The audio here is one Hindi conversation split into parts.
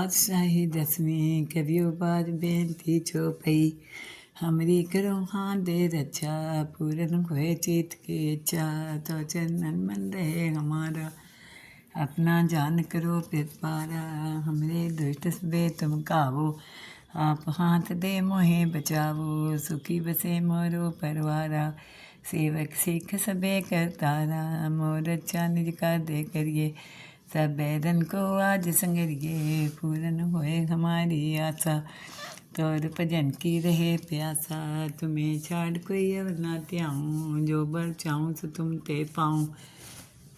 पातशाही दसवीं करियो बार बेनती चौपई। हमरी करो हाँ दे रक्षा, पूरन होए चित की इच्छा। तो चरणन मन रहे हमारा, अपना जान करो पिरपारा। हमरे दुष्ट सबे तुम कावो, आप हाथ दे मोहे बचावो। सुखी बसे मोरो परवारा, सेवक सिख सबे करतारा। मोर अच्छा निज का दे करिए, सब बैदन को आज संगरिए। पूरन होए हमारी आशा, तोर भजन की रहे प्यासा। तुम्हें छाड़ कोई अब ना त्याऊँ, जो बर चाहूँ सो तुम ते पाऊँ।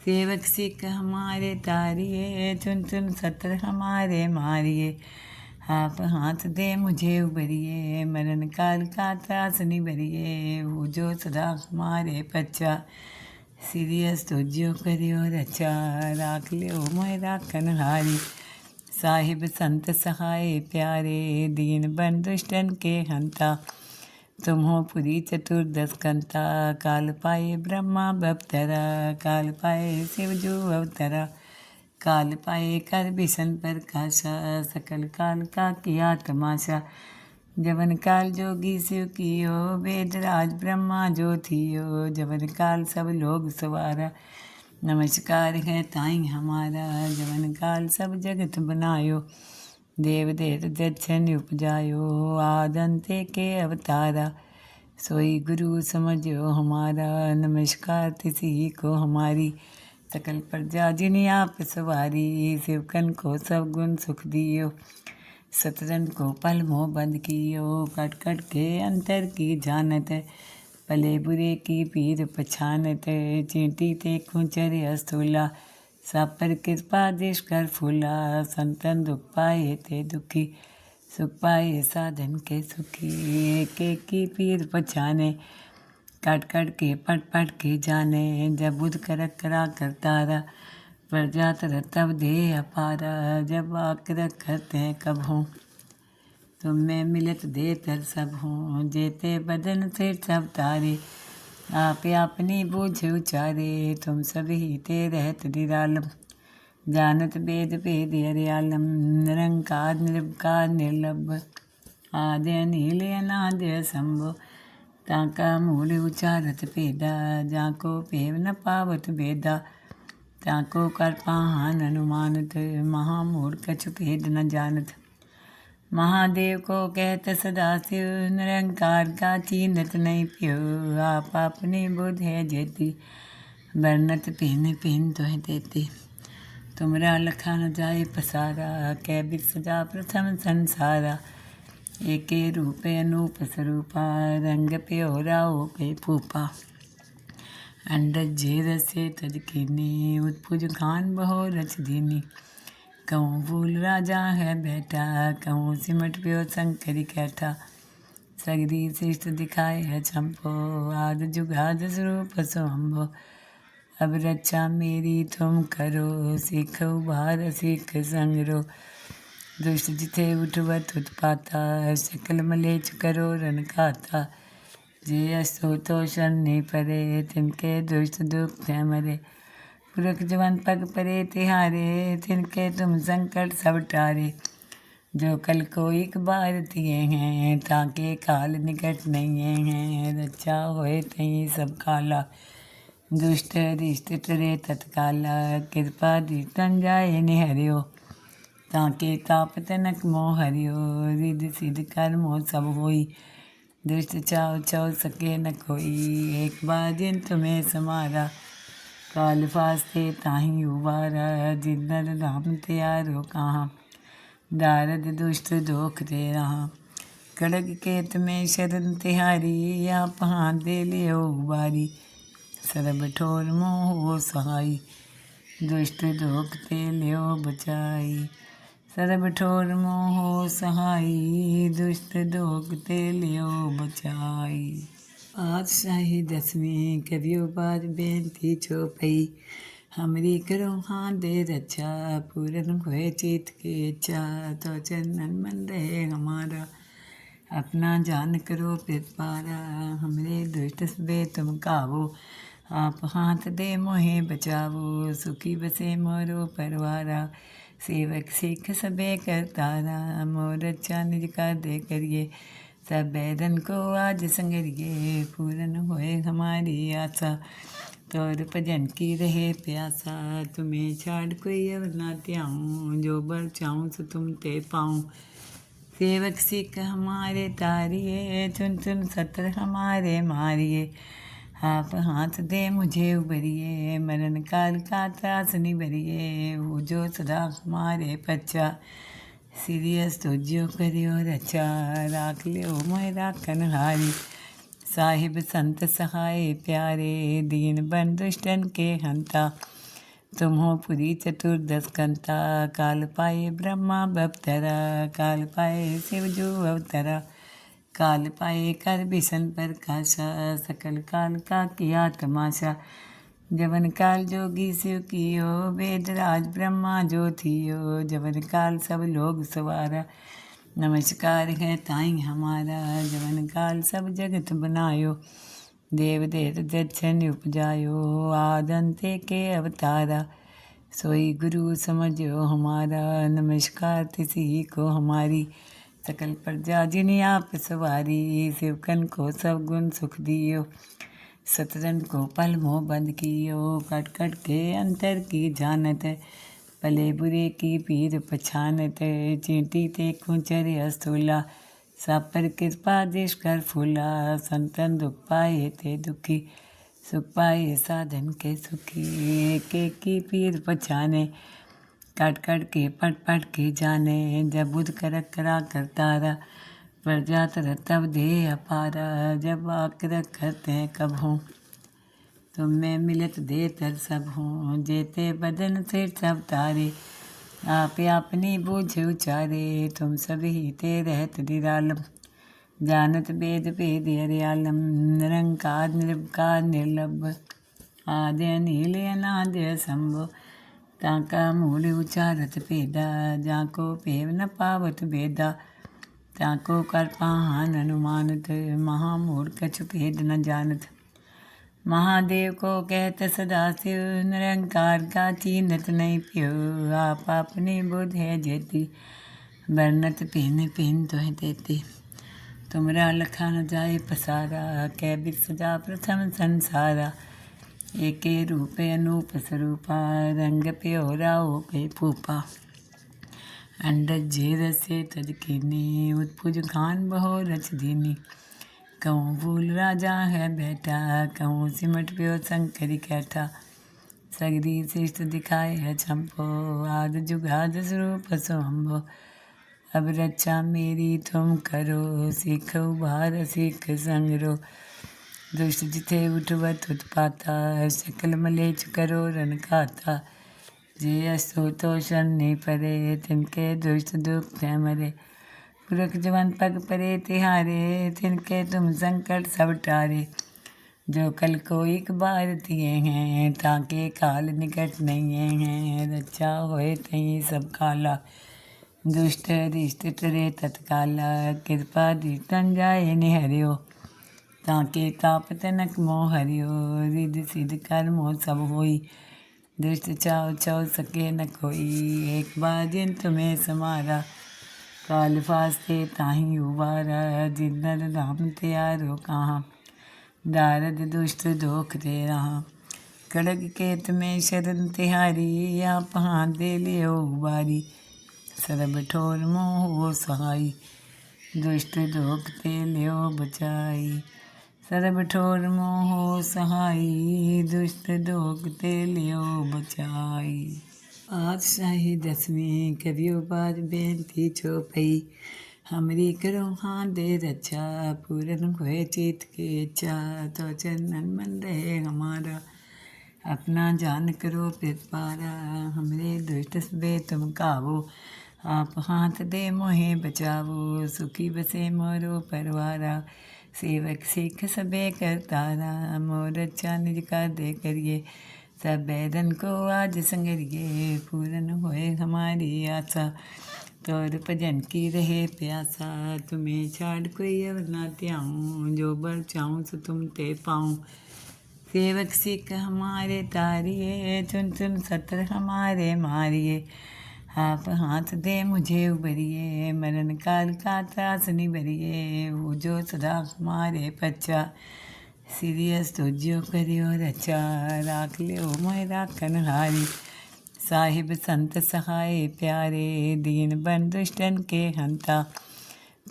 सेवक सिख हमारे तारिये, चुन चुन सत्र हमारे मारिए। आप हाथ दे मुझे उबरिए, मरण काल का त्रास निबरिए। वो जो सदा हमारे पच्चा, सीरियस तो ज्यो करियो रचा। राख लियो मोय राखन हारी, साहिब संत सहाय प्यारे। दीन बन दुष्टन के हंता, तुम हो पुरी चतुर्दश कंता। काल पाए ब्रह्मा बपतरा, काल पाए शिव जो अवतरा। काल पाए कर बिसन प्रकाशा, सकल काल का किया तमाशा। जवन काल जोगी शिव कियो, वेद राज ब्रह्मा जो थियो। जवन काल सब लोग सवारा, नमस्कार है ताई हमारा। जवन काल सब जगत बनायो, देव देव दक्षिण उपजायो। आदंते के अवतारा, सोई गुरु समझो हमारा। नमस्कार तिसी को हमारी, सकल प्रजा जिन्हें आप सवारी। शिवकन को सब गुण सुख दियो, सतरन को पल मोह बंद कियो। कट कट के अंतर की जानत, भले बुरे की पीर पछानत। चींटी ते खुचर अस्तूला, सब पर कृपा देश कर फूला। संतन दुख पाए ते दुखी, सुख पाए साधन के सुखी। एक एक की पीर पछाने, काट काट के पट पट के जाने। जब बुध करक करा करतारा, प्रजा तर तब दे अपारा। जब वाक करते कब हों, तुम में मिलत दे तर सब हों। जेते बदन से सब तारे, आप अपनी बूझ उचारे। तुम सभी ते रहत निरालम, जानत वेद वेद अर्यालम। निरंकार निर्विकार निर्लभ, आद्य नील अनाद्य शंभो। ताका मूल उचारत भेदा, जाको पेव न पावत भेदा। ताको कर पाहन अनुमानत, महामूढ़ कछु भेद न जानत। महादेव को कहत सदा शिव, निरंकार का चीनत नहीं प्यो। आप अपनी बुध है जेती, बरनत पिन पिन तो है देती। तुमरा लखा न जाए पसारा, कै बिद सजा प्रथम संसारा। एके रूप अनूप स्वरूपा, रंग प्योरा ओ पे फूपा। अंडज झेर से तज कीनी, उत्पुज खान बहो रच दीनी। कहूँ फूल राजा है बैठा, कहूँ सिमट प्यो शंकरी कैठा। सगरी श्रेष्ठ दिखाए है चंपो, आद जुगाद स्वरूप स्वंभो। अब रक्षा मेरी तुम करो, सिख उबार सिख संगरो। दुष्ट जिथे उठवत उत्पाता, सकल मलेच करो रन खाता। जे अस्तो तो शरणे परे, तिनके दुष्ट दुख ते मरे। पुरख जवन पग परे तिहारे, तिनके तुम संकट सब टारे। जो कल को एक बार तिए हैं, ताके काल निकट नहीं हैं। रक्षा होए तई सब काला, दुष्ट रिष्ट टरे तत्काला। कृपा दृष्टन जाए निहरियो, ताके ताप तनक मोह हरियो। रिद सिद्ध कर्मो सब होई, दुष्ट चाव चाव सके न कोई। एक बार जिन तुम्हें समारा, काल फास्ते ताही उबारा। जिनर राम त्यारो कहाँ, दारद दुष्ट दोख दे रहा। खड़ग केत में शरण तिहारी, आप हाथ दे लियो उबारी। सरब ठोर मोह हो सहाई, दुष्ट दोख ते लियो बचाई। सरब ठोर मोह हो सहाई, दुष्ट दोख ते लियो बचाई। पातशाही दसवीं करियो बार बेनती चौपई। हमरी करो हाँ दे रक्षा, पूरन होए चित की इच्छा। तो चरणन मन रहे हमारा, अपना जान करो पिरपारा। हमरे दुष्ट सबे तुम कावो, आप हाथ दे मोहे बचावो। सुखी बसे मोरो परवारा, सेवक सिख सबे करतारा, मोर अच्छा निज कर दे करिए। सब बैदन को आज संगरिए, पूरन होए हमारी आशा। तोर भजन की रहे प्यासा, तुम्हें छाड़ कोई अब ना त्याऊँ, जो बर चाहूँ सो तुम ते पाऊँ। सेवक सिख हमारे तारिए, चुन चुन सत्र हमारे मारिए। आप हाथ दे मुझे उबरिए, मरण काल का त्रास निबरिए। वो जो सदा हमारे पच्चा, सीरियस तो ज्यो करियो रचा। राख लियो मोह राखन हारी, साहिब संत सहाय प्यारे। दीन बन दुष्टन के हंता, तुम हो पुरी चतुर्दश कंता। काल पाए ब्रह्मा बपतरा, काल पाए शिव जो अवतरा। काल पाए कर बिसन प्रकाशा, सकल काल का किया तमाशा। जवन काल जोगी शिव कियो, वेद राज ब्रह्मा जो थियो। जवन काल सब लोग सवारा, नमस्कार है ताई हमारा। जवन काल सब जगत बनायो, देव देव दक्षिण उपजायो। आदंते के अवतारा, सोई गुरु समझो हमारा। नमस्कार तिसी को हमारी, सकल प्रजा जिन्हें आप सवारी। शिवकन को सब गुण सुख दियो, सतरन को पल मोह बंद कियो। कट कट के अंतर की जानत, भले बुरे की पीर पछानत। चींटी ते खुचर अस्तूला, सब पर कृपा देश कर फूला। संतन दुख पाए ते दुखी, सुख पाए साधन के सुखी। एक एक की पीर पछाने, काट काट के पट पट के जाने। जब बुध कर करा करतारा, प्रजा तर तब दे अपारा। जब आक रखते कब हों, तुम में मिलत दे तर सब हों। जेते बदन से सब तारे, आप अपनी बूझ उचारे। तुम सभी ते रहत निरालम, जानत वेद भेद हरियालम। निरंकार निर्विकार निर्लभ, आद्य नील अनाद्य शंभो। ताका मूल उचारत भेदा, जाको पेव न पावत भेदा। ताको कर पाहन अनुमानत, महामूल कछु भेद न जानत। महादेव को कहत सदा शिव, निरंकार का चीनत नहीं प्यो। आप अपनी बुध है जेती, बरनत पिन पिन तुह देती। तुमरा लखा न जाए पसारा, कै बिद सजा प्रथम संसारा। एके रूप अनूप स्वरूपा, रंग प्योरा हो गए फूपा। अंडज झेर से तज कीनी, उत्पुज खान बहो रच दीनी। कहूँ फूल राजा है बैठा, कहूँ सिमट प्यो शंकरी कैठा। सगरी श्रेष्ठ दिखाए है चंपो, आद जुगाद स्वरूप सोहम्बो। अब रक्षा मेरी तुम करो, सिख उबार सिख संगरो। दुष्ट जिथे उठवत उत्पाता, सकल मलेच करो रन खाता। जे असो तो शरणे परे, तिनके दुष्ट दुख है मरे। पुरख जवन पग परे तिहारे, तिनके तुम संकट सब टारे। जो कल को एक बार तिए हैं, ताके काल निकट नहीं हैं। रक्षा होए तई सब काला, दुष्ट रिष्ट टरे तत्काला। कृपा दृष्टन जाए निहरियो, ताके ताप तनक मोह हरियो। रिद सिद्ध कर मोह सब होई, दुष्ट चाव चाव सके न कोई। एक बार जिन तुम्हें समारा, काल फास्ते ताही उबारा। जिनर राम त्यारो कहाँ, दारद दुष्ट दोख दे रहा। खड़ग केत में शरण तिहारी, आप हाथ दे लियो उबारी। सरब ठोर मोह हो सहाई, दुष्ट दोख ते लियो बचाई। सरब ठोर मोह हो सहाई, दुष्ट दोख ते लियो बचाई। पातशाही दसवीं करियो बाज बेनती चौपई। हमरी करो हाथ दे रक्षा, पूरन होए चित के इच्छा। तो चरणन मन रहे हमारा, अपना जान करो प्रतिपारा। हमरे दुष्ट सबे तुम कावो, आप हाथ दे मोहे बचावो। सुखी बसे मोरो परवारा, सेवक सिख सबे करतारा। मोर अच्छा निज कर दे करिए, सब बैदन को आज संगरिए। पूरन होए हमारी आशा, तोर भजन की रहे प्यासा। तुम्हें छाड़ कोई अब ना त्याऊँ, जो बर चाहूँ सो तुम ते पाऊँ। सेवक सिख हमारे तारिए, चुन चुन सत्र हमारे मारिए। आप हाथ दे मुझे उबरिए, मरण काल का त्रास निबरिए, वो जो सदा हमारे पच्चा, सीरियस तो जो करियो रचा, राख लियो मोय राखन हारी, साहिब संत सहाय प्यारे, दीन बन दुष्टन के हंता,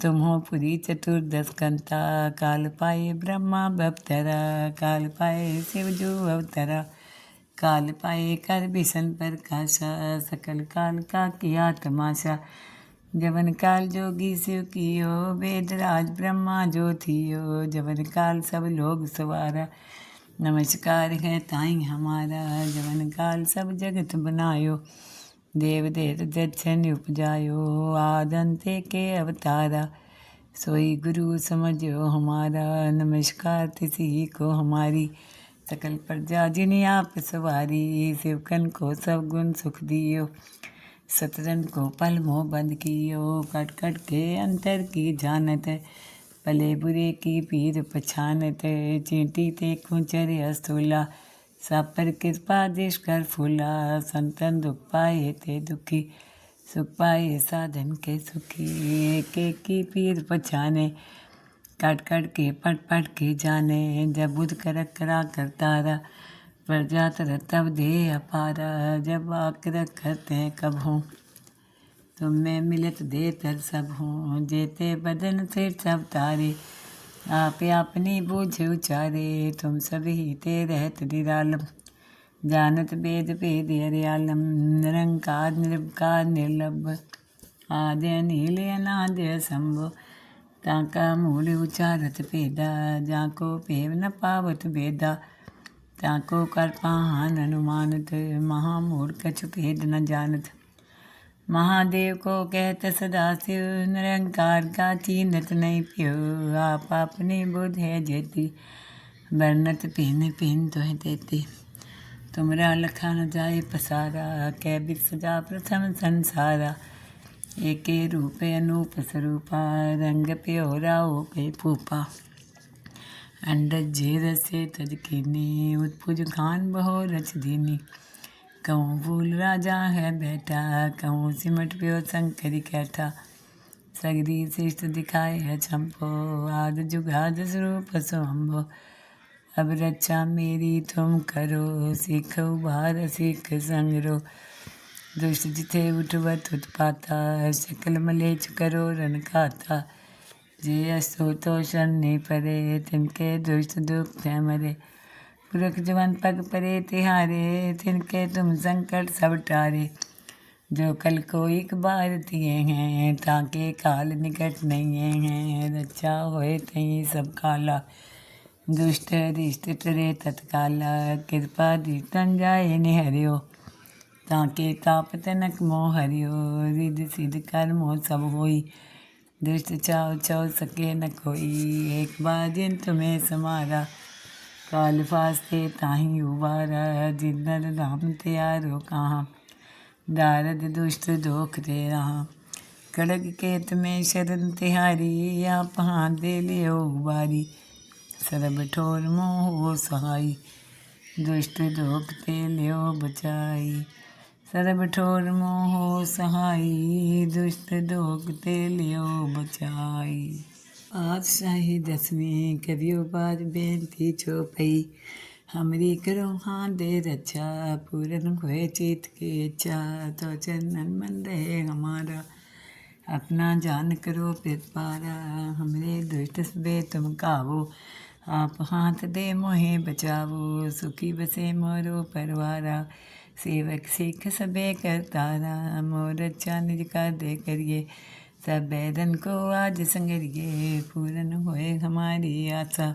तुम हो पुरी चतुर्दश कंता, काल पाए ब्रह्मा बपतरा, काल पाए शिव जो अवतरा, काल पाए कर बिसन प्रकाशा, सकल काल का किया तमाशा, जवन काल जोगी शिव कियो, वेद राज ब्रह्मा जो थियो, जवन काल सब लोग सवारा, नमस्कार है ताई हमारा, जवन काल सब जगत बनायो, देव देव दक्षिण उपजायो, आदंते के अवतारा, सोई गुरु समझो हमारा, नमस्कार तिसी को हमारी, सकल प्रजा जिन्हें आप सवारी, शिवकन को सब गुण सुख दियो, सतरन को पल मोह बंद कियो, कट कट के अंतर की जानत, भले बुरे की पीर पछानत, चींटी ते खुचर अस्तूला, सब पर कृपा देश कर फूला, संतन दुख पाए ते दुखी, सुख पाए साधन के सुखी, एक एक की पीर पछाने, काट काट के पट पट के जाने, जब बुध करक करा करतारा, प्रजा तरत तब दे अपारा, जब आक रखते कब हों, तुम में मिलत दे तर सब हों, जेते बदन से सब तारे, आप अपनी बूझ उचारे, तुम सभी ते रहत निरालम, जानत वेद वेद हरियालम, निरंकार निर्विकार निर्लभ, आद्य नील अनाद्य शंभो, ताका मूल उचारत भेदा, जाको पेव न पावत भेदा, ताको कर पाहन अनुमानत, महामूढ़ कछु भेद न जानत, महादेव को कहत सदा शिव, निरंकार का चीनत नहीं प्यो, आप अपनी बुध है जेती, बरनत पिन पिन तो है देती, तुमरा लखा न जाए पसारा, कै बिर सजा प्रथम संसारा, एके रूप अनूप स्वरूपा, रंग प्योरा ओ पे फूपा, अंडज जे रसे तज कीनी, उत्पुज खान बहो रच दीनी, कहूँ भूल राजा है बैठा, कहूँ सिमट प्यो शंकरी कैठा, सगरी शिष्ट दिखाए है चंपो, आद जुगाद स्वरूप स्वंभो, अब रक्षा मेरी तुम करो, सीख उबार सीख संगरो, दुष्ट जिथे उठवत उत्पाता, सकल मलेच करो रन खाता, जे अस्तो तो शरणे परे, तिनके दुष्ट दुख मरे, पुरख जवन पग परे तिहारे, तिनके तुम संकट सब टारे, जो कल को एक बार दिए हैं, ताके काल निकट नहीं हैं, रक्षा होए तई सब काला, दुष्ट रिष्ट टरे तत्काला, कृपा दीतन जाए निहरियो, ताके ताप तनक मोह हरियो, रिद सिद्ध कर्मो सब होई, दुष्ट चाव चाव सके न कोई, एक बार जिन तुम्हें समारा, काल फास्ते ताही उबारा, जिनर नाम त्यारो कहाँ, दारद दुष्ट दोख दे रहा, कड़क केत में शरण तिहारी, आप हाथ दे लियो उबारी, सरब ठोर मोह हो सहाई, दुष्ट दोख ते लियो बचाई, सरब ठोर मोह हो सहाई, दुष्ट दोख ते लियो बचाई। पातशाही दसवीं करियो बाज बेनती चौपई, हमरी करो हाँ दे रक्षा, पूरन होए चित की इच्छा, तो चरणन मन रहे हमारा, अपना जान करो पिरपारा, हमरे दुष्ट सबे तुम कावो, आप हाथ दे मोहे बचावो, सुखी बसे मोरो परवारा, सेवक सिख सबे करतारा, मोर अच्छा निज का दे करिए, सब बैदन को आज संगरिए, पूरन होए हमारी आशा,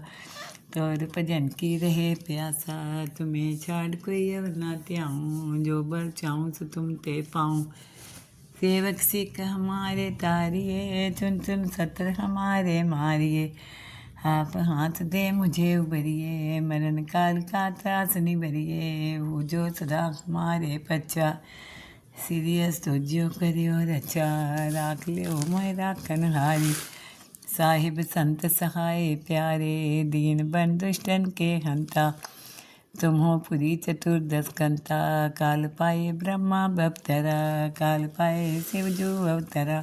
तोर भजन की रहे प्यासा, तुम्हें छाड़ कोई अब ना त्याऊँ, जो बर चाहूँ सो तुम ते पाऊँ, सेवक सिख हमारे तारिए, चुन चुन सत्र हमारे मारिए, आप हाथ दे मुझे उबरिए, मरण काल का त्रास निबरिए, वो जो सदा हमारे पच्चा, सीरियस तो जो करियो रचा, राख लियो मोय राखन हारी, साहिब संत सहाय प्यारे, दीन बन दुष्टन के हंता, तुम हो पुरी चतुर्दश कंता, काल पाए ब्रह्मा बपतरा, काल पाए शिव जो अवतरा,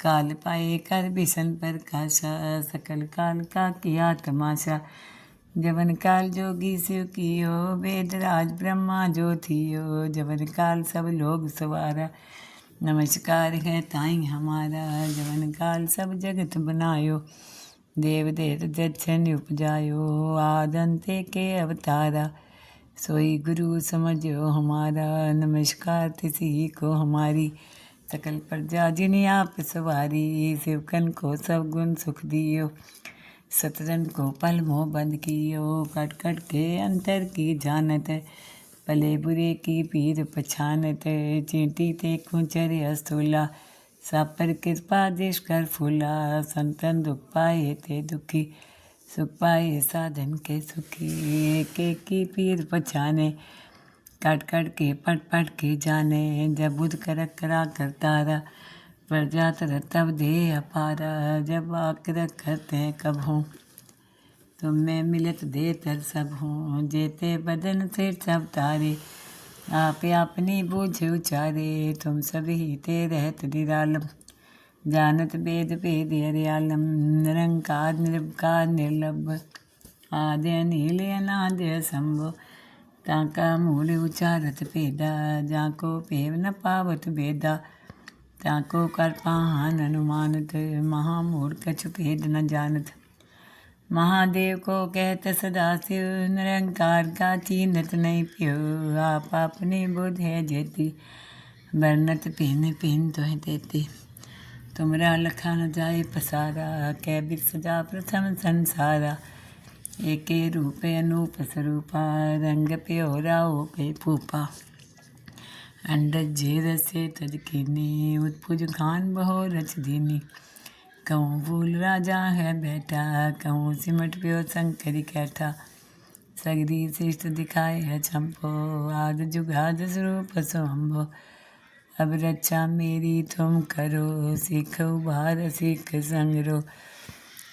काल पाए कर बिसन प्रकाशा, सकल काल का किया तमाशा। जवन काल जोगी शिव कियो, वेद राज ब्रह्मा जो थियो, जवन काल सब लोग सवारा, नमस्कार है ताई हमारा। जवन काल सब जगत बनायो, देव देत जक्षण उपजायो, आदंते के अवतारा, सोई गुरु समझो हमारा, नमस्कार तिसी को हमारी। सकल प्रजा जिन्हें आप सवारी, शिवकन को सब गुण सुख दियो, सतरन को पल मोह बंद कियो, कट कट के अंतर की जानत, भले बुरे की पीर पछानत, चींटी ते कुंचर अस्तूला, सापर कृपा देश कर फूला, संतन दुख पाए ते दुखी, सुख पाए साधन के सुखी, एक एक की पीर पछाने, काट काट के पट पट के जाने, जब बुध कर करा करतारा, प्रजा तर तब दे अपारा, जब आकर करते कब हों, तुम में मिलत दे तर सब हों, जेते बदन से सब तारे, आप अपनी बूझ उचारे, तुम सभी ते रहत निरालम, जानत वेद भेद हरियालम, निरंकार निर्विकार निर्लभ, आद्य नील अनाद्य संभव, ताका मूल उचारत भेदा, जाको पेव न पावत भेदा, ताको कर पाहन अनुमानत, महामूढ़ कछु भेद न जानत। महादेव को कहत सदा शिव, निरंकार का चीनत नहीं प्यो, आप अपनी बुध है जेती, बरनत पिन पिन तो है देती, तुमरा लखा न जाए पसारा, कै बिर सजा प्रथम संसारा, एके रूप अनूप स्वरूपा, रंग प्योरा हो पे फूपा, अंडज जे से तज कीनी, उत्पुज खान बहो रच दीनी, कहूँ भूल राजा है बैठा, कहूँ सिमट प्यो शंकरी कैठा, सगरी श्रेष्ठ दिखाए है चंपो, आद जुगाद स्वरूप स्वंभो, अब रक्षा मेरी तुम करो, सीख उबार सीख संगरो,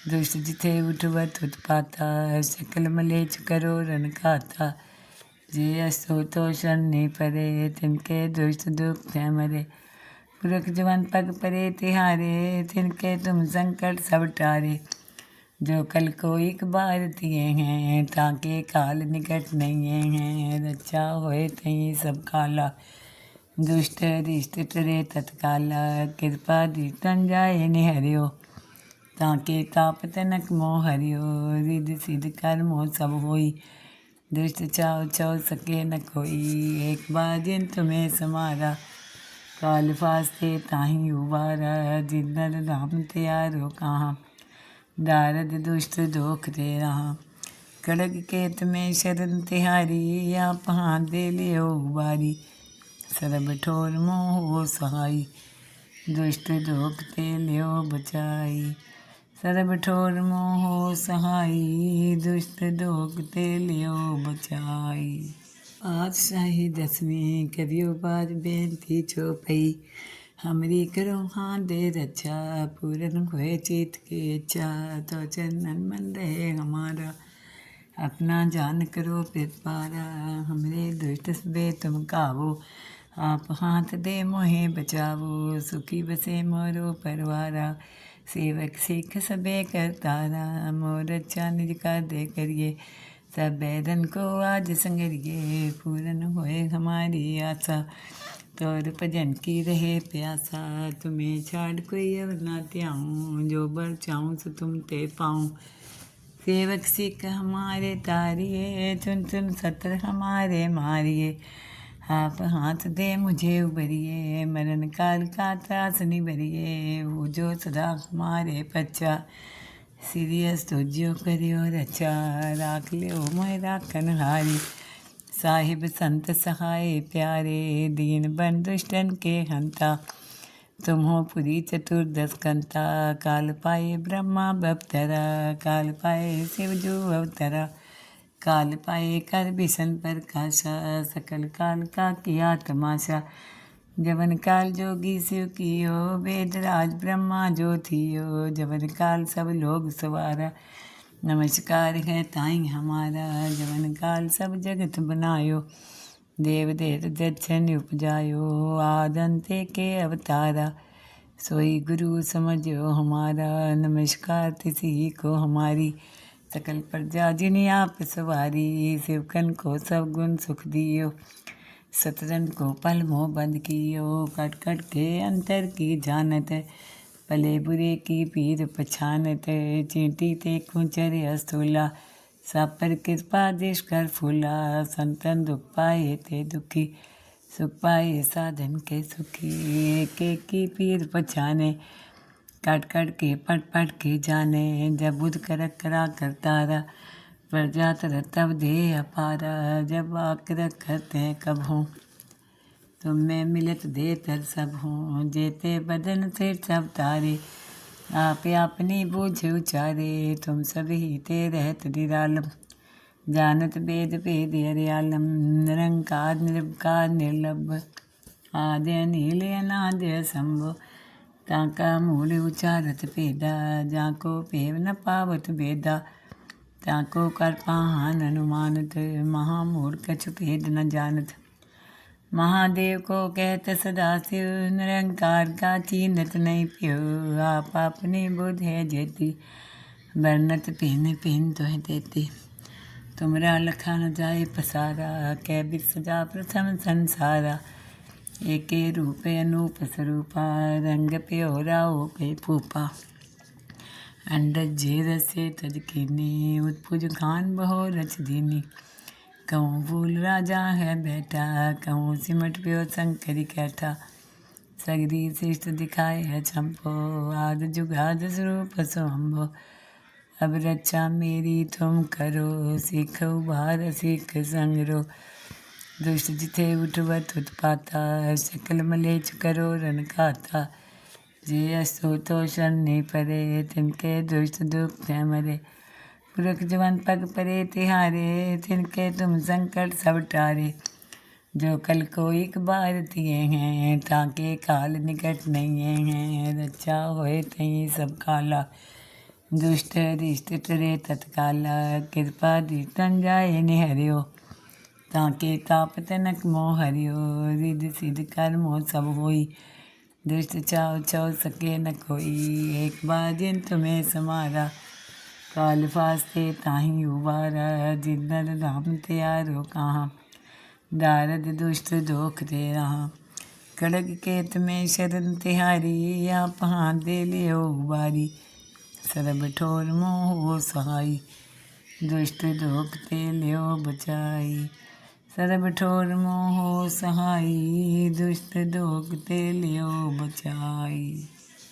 दुष्ट जिथे उठवत उत्पाता, सकल मलेच करो रन खाता, जे असो तो शरणी परे, तिनके दुष्ट दुख थे मरे, पुरख जवन पग परे तिहारे, तिनके तुम संकट सब टारे, जो कल को एक बार दिए हैं, ताके काल निकट नहीं हैं, रक्षा होए तई सब काला, दुष्ट रिष्ट टरे तत्काला, कृपा दृष्टन जाए निहरियो, ताके ताप तनक मोह हरियो, रिद सिद्ध कर्म हो सब होई, दुष्ट चाव चाव सके न कोई, एक बार जिन तुम्हें समारा, काल फास्ते ताही उबारा, जिनर राम त्यारो कहाँ, दारद दुष्ट दोख दे रहा, खड़ग केत में शरण तिहारी, आप हाथ दे लियो उबारी, सरब ठोर मोह हो सहाई, दुष्ट दोख ते लियो बचाई, सरब ठोर मोह हो सहाई, दुष्ट दोख ते लियो बचाई। आज शाही दसवीं करियो बाज बेनती चौपई, हमरी करो हाँ दे रक्षा, पूरन खोए चित के इच्छा, तो चंदन मन रहे हमारा, अपना जान करो पिरपारा, हमरे दुष्ट बे तुम कावो, आप हाथ दे मोहे बचावो, सुखी बसे मोरो परवारा, सेवक सिख सबे करतारा, मोर अच्छा निज कर दे करिए, सब बैदन को आज संगरिए, पूरन होए हमारी आशा, तोर भजन की रहे प्यासा, तुम्हें छाड़ कोई अब ना त्याऊँ, जो बर चाहूँ सो तुम ते पाऊँ, सेवक सिख हमारे तारिए, चुन चुन सत्र हमारे मारिए, आप हाथ दे मुझे उबरिए, मरण काल का त्रास निबरिए, वो जो सदा हमारे पच्चा, सीरियस तो जो करियो रचा, राख लियो मोह राखन हारी, साहिब संत सहाय प्यारे, दीन बन दुष्टन के हंता, तुम हो पुरी चतुर्दश कंता, काल पाए ब्रह्मा बपतरा, काल पाए शिव जो अवतरा, काल पाए कर बिसन प्रकाशा, सकल काल का किया तमाशा, जवन काल जोगी शिव कियो, वेद राज ब्रह्मा जो थियो, जवन काल सब लोग सवारा, नमस्कार है ताई हमारा, जवन काल सब जगत बनायो। देव देत दक्षिण उपजायो, आदंते के अवतारा। सोई गुरु समझो हमारा, नमस्कार तिसी को हमारी। सकल प्रजा जिन्हें आप सवारी, शिवकन को सब गुण सुख दियो। सतरन को पल मोह बंद कियो, कट कट के अंतर की जानत। भले बुरे की पीर पछानत, चींटी ते कुंचर अस्तूला। सब पर कृपा देश कर फूला, संतन दुख पाए ते दुखी। सुख पाए साधन के सुखी, एक एक की पीर पछाने। काट काट के पट पट के जाने, जब बुध कर करा करतारा। प्रजा तर तब दे अपारा, जब आक रखते कब हों। तुम में मिलत दे तर सब हों, जेते बदन से सब तारे। आप अपनी बूझ उचारे, तुम सभी ते रहत निरालम। जानत वेद भेद हरियालम, निरंकार निर्विकार निर्लभ। आद्य नील अनाद्य शंभो, ताका मूल उचारत भेदा। जाको पेव न पावत भेदा, ताको कर पाहन अनुमानत। महामूढ़ कछु भेद न जानत, महादेव को कहत सदाशिव। निरंकार का चीनत नहीं प्यो, आप अपनी बुध है जेती। बरनत पिन पिन तुह देती, तुमरा लखा न जाए पसारा। कै बिर सजा प्रथम संसारा, एके रूप अनूप स्वरूपा। रंग प्योरा हो गए फूपा, अंडज जे रसे तज कीनी। उत्पुज खान बहो रच दीनी, कहूँ फूल राजा है बैठा। कहूँ सिमट प्यो शंकरी कैठा, सगरी श्रेष्ठ दिखाए है चंपो। आद जुगाद स्वरूप स्वंभो, अब रक्षा मेरी तुम करो। सीख उबार सीख संगरो, दुष्ट जिथे उठवत उत्पाता। सकल मलेच करो रन खाता, जे असो तो शरणे परे। तिनके दुष्ट दुख मरे, पुरख जवन पग परे तिहारे। तिनके तुम संकट सब टारे, जो कल को एक बार तिए हैं। ताके काल निकट नहीं है, रक्षा होए तई सब काला। दुष्ट रिष्ट टरे तत्काला, कृपा दीतन जाए निहरियो। ताके ताप तनक मोह हरियो, रिद सिद्ध कर्मो सब होई। दुष्ट चाव चाव सके न कोई, एक बार जिन तुम्हें समारा। काल फास्ते ताही उबारा, जिनर नाम त्यारो कहाँ। दारद दुष्ट दोख दे रहा, खड़ग केत में शरण तिहारी। आप हाथ दे लियो उबारी, सरब ठोर मोह हो सहाई। दुष्ट दोख ते लियो बचाई, सरब ठोर मोह हो सहाई। दुष्ट दोख ते लियो बचाई।